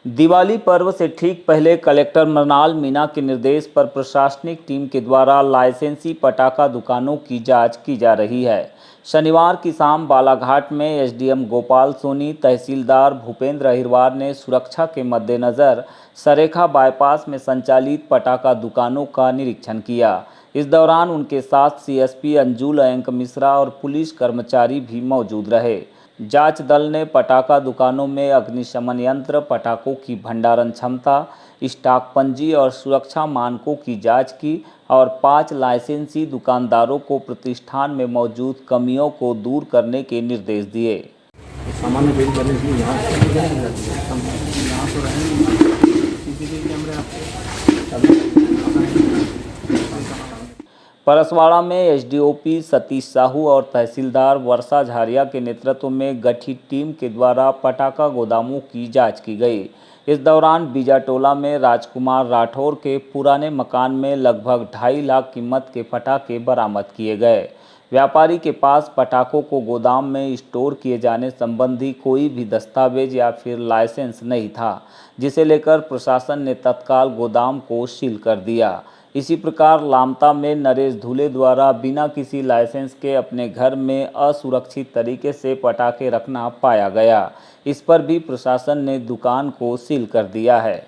दिवाली पर्व से ठीक पहले कलेक्टर मृणाल मीणा के निर्देश पर प्रशासनिक टीम के द्वारा लाइसेंसी पटाखा दुकानों की जांच की जा रही है। शनिवार की शाम बालाघाट में एसडीएम गोपाल सोनी, तहसीलदार भूपेंद्र अहिरवार ने सुरक्षा के मद्देनज़र सरेखा बाईपास में संचालित पटाखा दुकानों का निरीक्षण किया। इस दौरान उनके साथ सीएसपी अंजुल अयंक मिश्रा और पुलिस कर्मचारी भी मौजूद रहे। जांच दल ने पटाखा दुकानों में अग्निशमन यंत्र, पटाखों की भंडारण क्षमता, स्टॉक पंजी और सुरक्षा मानकों की जांच की और 5 लाइसेंसी दुकानदारों को प्रतिष्ठान में मौजूद कमियों को दूर करने के निर्देश दिए। सामान्य बिल करने के लिए यहाँ तो रहेंगे सीसीटीवी कैमरे परसवाड़ा में एसडीओपी सतीश साहू और तहसीलदार वर्षा झारिया के नेतृत्व में गठित टीम के द्वारा पटाखा गोदामों की जांच की गई। इस दौरान बीजाटोला में राजकुमार राठौर के पुराने मकान में लगभग 2.5 लाख कीमत के पटाखे बरामद किए गए। व्यापारी के पास पटाखों को गोदाम में स्टोर किए जाने संबंधी कोई भी दस्तावेज या फिर लाइसेंस नहीं था, जिसे लेकर प्रशासन ने तत्काल गोदाम को सील कर दिया। इसी प्रकार लामता में नरेश धूले द्वारा बिना किसी लाइसेंस के अपने घर में असुरक्षित तरीके से पटाखे रखना पाया गया। इस पर भी प्रशासन ने दुकान को सील कर दिया है।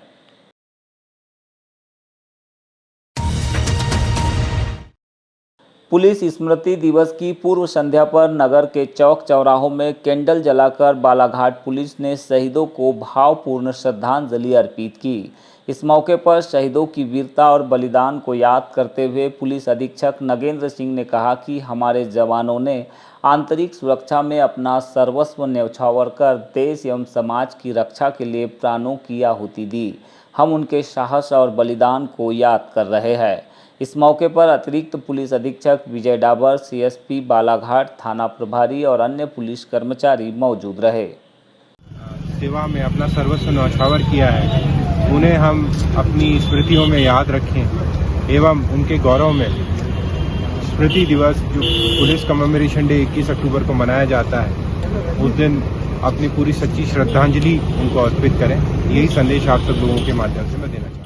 पुलिस स्मृति दिवस की पूर्व संध्या पर नगर के चौक चौराहों में कैंडल जलाकर बालाघाट पुलिस ने शहीदों को भावपूर्ण श्रद्धांजलि अर्पित की। इस मौके पर शहीदों की वीरता और बलिदान को याद करते हुए पुलिस अधीक्षक नगेंद्र सिंह ने कहा कि हमारे जवानों ने आंतरिक सुरक्षा में अपना सर्वस्व न्यौछावर कर देश एवं समाज की रक्षा के लिए प्राणों की आहुति दी। हम उनके साहस और बलिदान को याद कर रहे हैं। इस मौके पर अतिरिक्त पुलिस अधीक्षक विजय डाबर, सीएसपी बालाघाट, थाना प्रभारी और अन्य पुलिस कर्मचारी मौजूद रहे। सेवा में अपना सर्वस्व न्यौछावर किया है, उन्हें हम अपनी स्मृतियों में याद रखें एवं उनके गौरव में स्मृति दिवस जो पुलिस कमेमोरेशन डे 21 अक्टूबर को मनाया जाता है, उस दिन अपनी पूरी सच्ची श्रद्धांजलि उनको अर्पित करें। यही संदेश आप सब लोगों के माध्यम से मैं देना चाहता हूँ।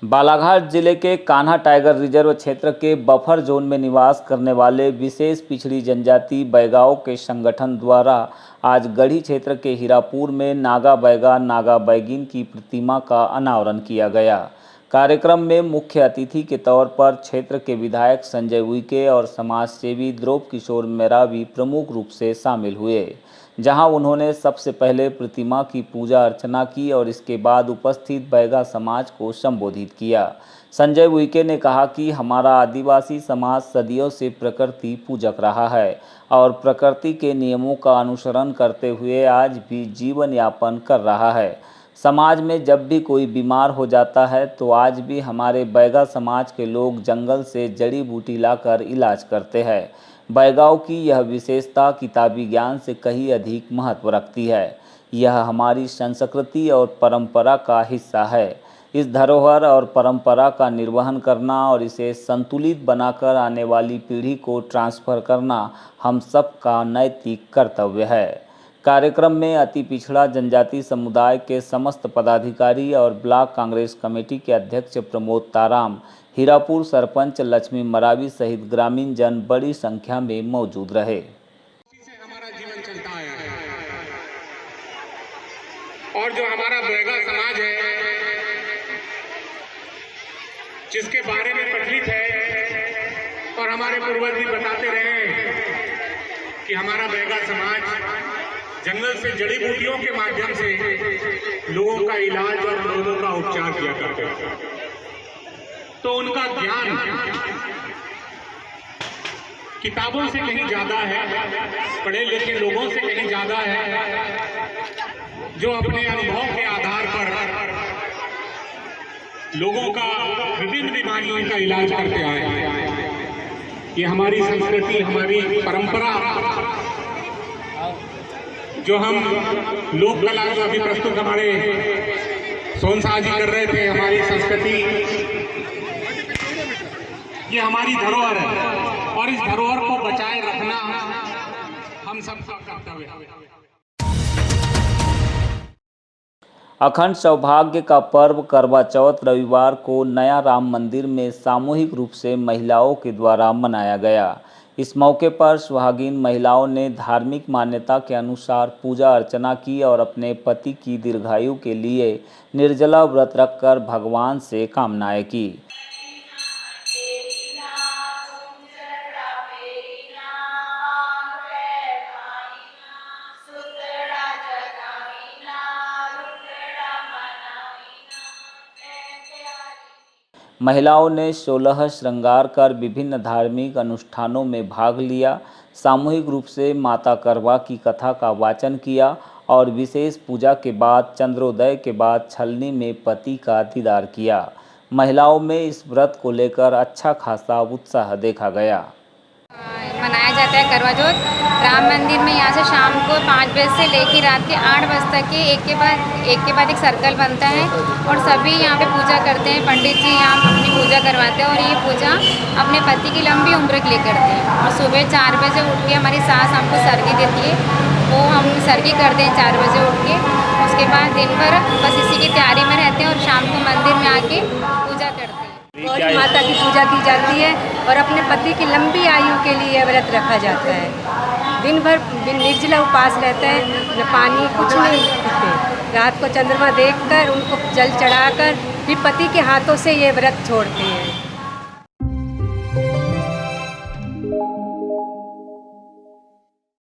बालाघाट जिले के कान्हा टाइगर रिजर्व क्षेत्र के बफर जोन में निवास करने वाले विशेष पिछड़ी जनजाति बैगाओं के संगठन द्वारा आज गढ़ी क्षेत्र के हीरापुर में नागा बैगा नागा बैगिन की प्रतिमा का अनावरण किया गया। कार्यक्रम में मुख्य अतिथि के तौर पर क्षेत्र के विधायक संजय उइके और समाज सेवी ध्रुव किशोर मेरावी प्रमुख रूप से शामिल हुए, जहां उन्होंने सबसे पहले प्रतिमा की पूजा अर्चना की और इसके बाद उपस्थित बैगा समाज को संबोधित किया। संजय उइके ने कहा कि हमारा आदिवासी समाज सदियों से प्रकृति पूजक रहा है और प्रकृति के नियमों का अनुसरण करते हुए आज भी जीवन यापन कर रहा है। समाज में जब भी कोई बीमार हो जाता है तो आज भी हमारे बैगा समाज के लोग जंगल से जड़ी बूटी लाकर इलाज करते हैं। बैगाओं की यह विशेषता किताबी ज्ञान से कहीं अधिक महत्व रखती है। यह हमारी संस्कृति और परंपरा का हिस्सा है। इस धरोहर और परंपरा का निर्वहन करना और इसे संतुलित बनाकर आने वाली पीढ़ी को ट्रांसफर करना हम सबका नैतिक कर्तव्य है। कार्यक्रम में अति पिछड़ा जनजाति समुदाय के समस्त पदाधिकारी और ब्लॉक कांग्रेस कमेटी के अध्यक्ष प्रमोद ताराम, हीरापुर सरपंच लक्ष्मी मरावी सहित ग्रामीण जन बड़ी संख्या में मौजूद रहे। हमारा जीवन चलता आया है और जो हमारा बैगा समाज है, जिसके बारे में प्रचलित है और हमारे पूर्वज भी बताते रहे कि हमारा बैगा समाज जंगल से जड़ी बूटियों के माध्यम से लोगों का इलाज और लोगों का उपचार किया करते हैं, तो उनका ज्ञान किताबों से कहीं ज्यादा है, पढ़े लिखे लोगों से कहीं ज्यादा है, जो अपने अनुभव के आधार पर लोगों का विभिन्न बीमारियों का इलाज करते आए हैं। ये हमारी संस्कृति, हमारी परंपरा, जो हम लोक कला जो अभी प्रस्तुत हमारे सोन शाह जी कर रहे थे, हमारी संस्कृति, ये हमारी धरोहर है और इस धरोहर को बचाए रखना हम सबका कर्तव्य है। अखंड सौभाग्य का पर्व करवा चौथ रविवार को नया राम मंदिर में सामूहिक रूप से महिलाओं के द्वारा मनाया गया। इस मौके पर सुहागिन महिलाओं ने धार्मिक मान्यता के अनुसार पूजा अर्चना की और अपने पति की दीर्घायु के लिए निर्जला व्रत रखकर भगवान से कामनाएं की। महिलाओं ने 16 श्रृंगार कर विभिन्न धार्मिक अनुष्ठानों में भाग लिया। सामूहिक रूप से माता करवा की कथा का वाचन किया और विशेष पूजा के बाद चंद्रोदय के बाद छलनी में पति का दीदार किया। महिलाओं में इस व्रत को लेकर अच्छा खासा उत्साह देखा गया। मनाया जाता है करवा चौथ राम मंदिर में। यहाँ से शाम को 5 बजे से लेकर रात के 8 बजे तक के एक के बाद एक सर्कल बनता है और सभी यहाँ पे पूजा करते हैं। पंडित जी यहाँ अपनी पूजा करवाते हैं और ये पूजा अपने पति की लंबी उम्र के लिए करते हैं। और सुबह 4 बजे उठ के हमारी सास हमको सरगी देती है, वो हम सरगी करते हैं 4 बजे उठ के। उसके बाद दिन भर बस इसी की तैयारी में रहते हैं और शाम को मंदिर में आके पूजा करते हैं। गौरी माता की पूजा की जाती है और अपने पति की लंबी आयु के लिए व्रत रखा जाता है। दिन भर निर्जला उपवास रहता है, न पानी कुछ नहीं पीते। रात को चंद्रमा देखकर उनको जल चढ़ाकर फिर पति के हाथों से ये व्रत छोड़ते हैं।